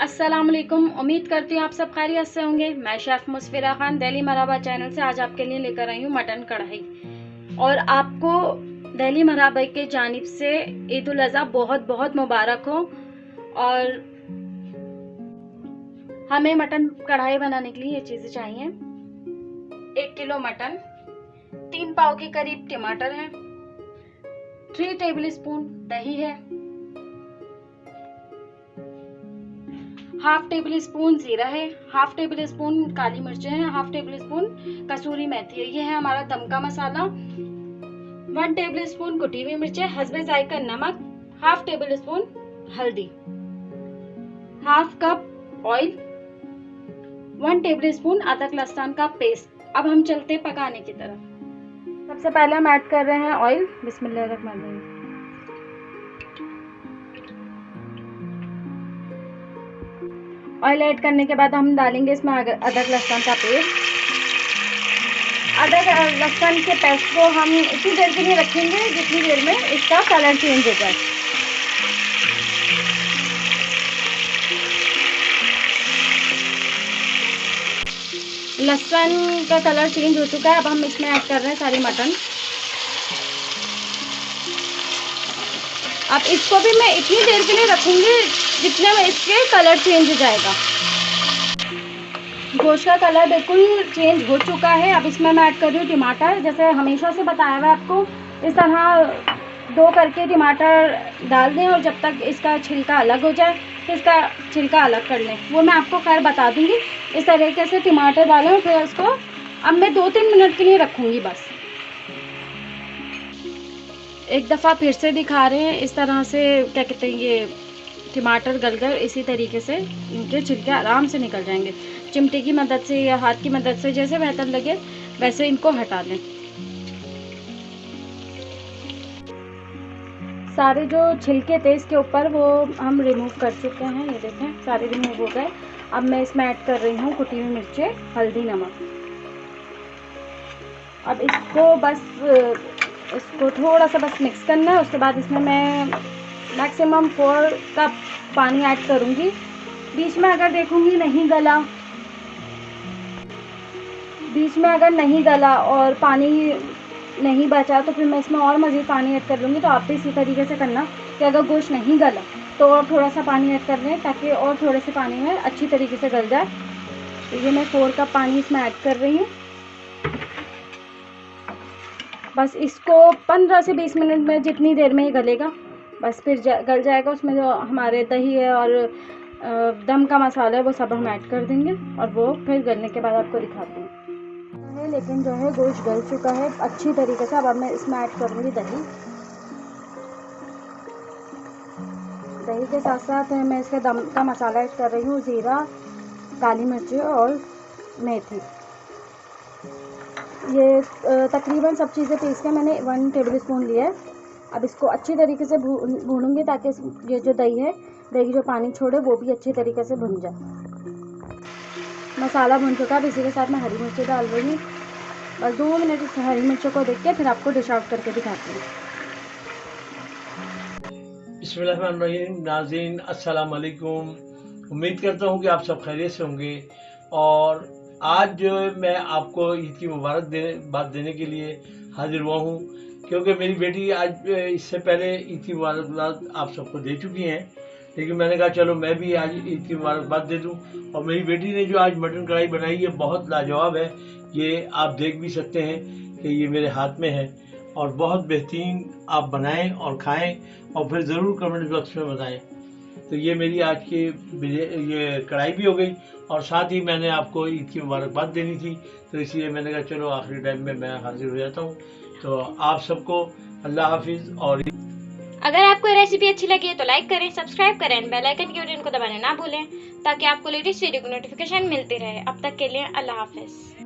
अस्सलाम वालेकुम। उम्मीद करती हूँ आप सब खैरियत से होंगे। मैं शेफ़ मुस्फिरा खान दिल्ली मराबा चैनल से आज आपके लिए लेकर आई हूँ मटन कढ़ाई। और आपको दिल्ली मराबा के जानिब से ईद उल अज़हा बहुत बहुत मुबारक हो। और हमें मटन कढ़ाई बनाने के लिए ये चीज़ें चाहिए। 1 किलो मटन, 3 पाव के करीब टमाटर है, 3 टेबल स्पून दही है, हाफ टेबल स्पून जीरा है, हाफ टेबल स्पून काली मिर्चें हैं, हाफ टेबल स्पून कसूरी मेथी है। ये है हमारा दम का मसाला। 1 टेबल स्पून कुटी हुई मिर्चें, हस्बे जायका नमक, हाफ टेबल स्पून हल्दी, half cup oil, 1 table spoon अदरक लहसुन का पेस्ट। अब हम चलते हैं पकाने की तरफ। सबसे पहले हम ऐड कर रहे हैं ऑयल। बिस्मिल्लाहिर्रहमानिर्रहीम। ऑयल ऐड करने के बाद हम डालेंगे इसमें अदरक लहसुन का पेस्ट। अदरक लहसुन के पेस्ट को हम इतनी देर के लिए रखेंगे जितनी देर में इसका कलर चेंज हो जाए। लहसुन का कलर चेंज हो चुका है। अब हम इसमें ऐड कर रहे हैं सारी मटन। अब इसको भी मैं इतनी देर के लिए रखूंगी जितने में इसके कलर चेंज हो जाएगा। गोश्त का कलर बिल्कुल चेंज हो चुका है। अब इसमें मैं ऐड कर रही हूँ टमाटर। जैसे हमेशा से बताया हुआ है आपको, इस तरह 2 करके टमाटर डाल दें और जब तक इसका छिलका अलग हो जाए फिर इसका छिलका अलग कर लें। वो मैं आपको खैर बता दूंगी। इस तरीके से टमाटर डालें और फिर उसको अब मैं 2-3 मिनट के लिए रखूँगी बस। एक दफ़ा फिर से दिखा रहे हैं। इस तरह से क्या कहते हैं, ये टमाटर गल कर इसी तरीके से इनके छिलके आराम से निकल जाएंगे। चिमटे की मदद से या हाथ की मदद से जैसे बेहतर लगे वैसे इनको हटा लें। सारे जो छिलके थे इसके ऊपर वो हम रिमूव कर चुके हैं। ये देखें सारे रिमूव हो गए। अब मैं इसमें ऐड कर रही हूँ कुटी हुई मिर्चें, हल्दी, नमक। अब इसको थोड़ा सा बस मिक्स करना है। उसके बाद इसमें मैं मैक्सिमम 4 कप पानी ऐड करूँगी। बीच में अगर देखूँगी नहीं गला और पानी नहीं बचा तो फिर मैं इसमें और मज़ीद पानी ऐड कर लूँगी। तो आप भी इसी तरीके से करना कि अगर गोश्त नहीं गला तो और थोड़ा सा पानी ऐड कर लें ताकि और थोड़े से पानी में अच्छी तरीके से गल जाए। तो ये मैं 4 कप पानी इसमें ऐड कर रही हूँ। बस इसको 15 से 20 मिनट में, जितनी देर में ही गलेगा बस फिर गल जाएगा। उसमें जो हमारे दही है और दम का मसाला है वो सब हम ऐड कर देंगे और वो फिर गलने के बाद आपको दिखाते हैं। लेकिन जो है गोश्त गल चुका है अच्छी तरीके से। अब मैं इसमें ऐड करूँगी दही। दही के साथ साथ मैं इसके दम का मसाला ऐड कर रही हूँ, ज़ीरा, काली मिर्ची और मेथी। ये तकरीबन सब चीज़ें पीस के मैंने 1 टेबल स्पून लिया है। अब इसको अच्छी तरीके से भूनूंगी ताकि ये जो दही जो पानी छोड़े वो भी अच्छी तरीके से भुन जाए। मसाला भुन चुका है। इसी के साथ मैं हरी मिर्ची डाल रही हूँ। बस 2 मिनट इस हरी मिर्चों को देख के फिर आपको डिश आउट करके दिखाती हूँ। बिस्मिल्लाहिर्रहमानिर्रहीम। नाज़रीन अस्सलाम वालेकुम। उम्मीद करता हूँ कि आप सब खैरियत से होंगे। और आज जो है मैं आपको ईद की मुबारकबाद देने के लिए हाजिर हुआ हूँ, क्योंकि मेरी बेटी आज इससे पहले ईद की मुबारकबाद आप सबको दे चुकी हैं, लेकिन मैंने कहा चलो मैं भी आज ईद की मुबारकबाद दे दूँ। और मेरी बेटी ने जो आज मटन कढ़ाई बनाई है बहुत लाजवाब है। ये आप देख भी सकते हैं कि ये मेरे हाथ में है और बहुत बेहतरीन। आप बनाएं और खाएं और फिर ज़रूर कमेंट बॉक्स में बताएं। तो ये मेरी आज की ये कढ़ाई भी हो गई और साथ ही मैंने आपको ईद की मुबारकबाद देनी थी, तो इसलिए मैंने कहा चलो आखिरी टाइम में मैं हाजिर हो जाता हूँ। तो आप सबको अल्लाह हाफिज़। और अगर आपको रेसिपी अच्छी लगी है तो लाइक करें, सब्सक्राइब करें, बेल आइकन के बटन को दबाना ना भूलें ताकि आपको लेटेस्ट वीडियो की नोटिफिकेशन मिलती रहे। अब तक के लिए अल्लाह हाफिज़।